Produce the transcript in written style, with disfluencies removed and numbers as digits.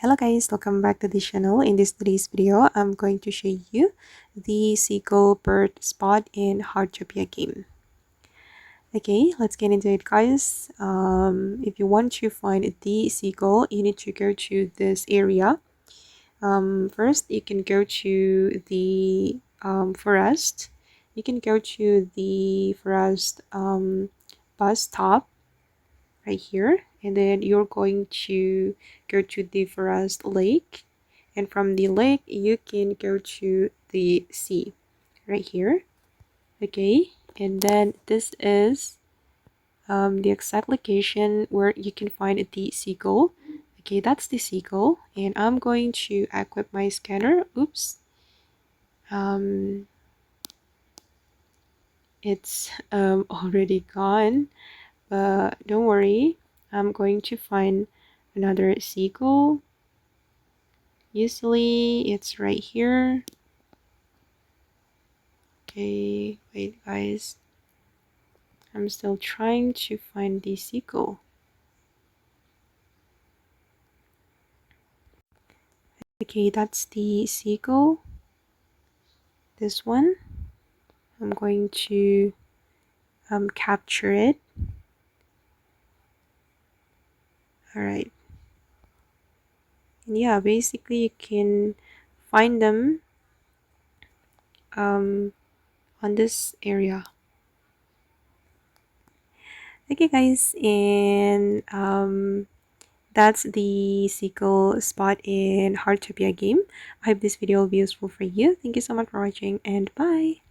Hello guys, welcome back to the channel. In today's video, I'm going to show you the Seagull bird spot in Heartopia game. Okay, let's get into it guys. If you want to find the Seagull, you need to go to this area. First, you can go to the forest. You can go to the forest bus stop right here, and then you're going to go to the forest lake, and from the lake you can go to the sea right here. Okay, and then this is the exact location where you can find the seagull. Okay, that's the seagull, and I'm going to equip my scanner. Oops, um it's already gone, but don't worry, I'm going to find another seagull. Usually it's right here. Okay, wait guys, I'm still trying to find the seagull. Okay, that's the seagull, this one. I'm going to capture it. All right, and yeah, basically you can find them on this area. Okay guys, and that's the seagull spot in Heartopia game. I hope this video will be useful for you. Thank you so much for watching, and bye.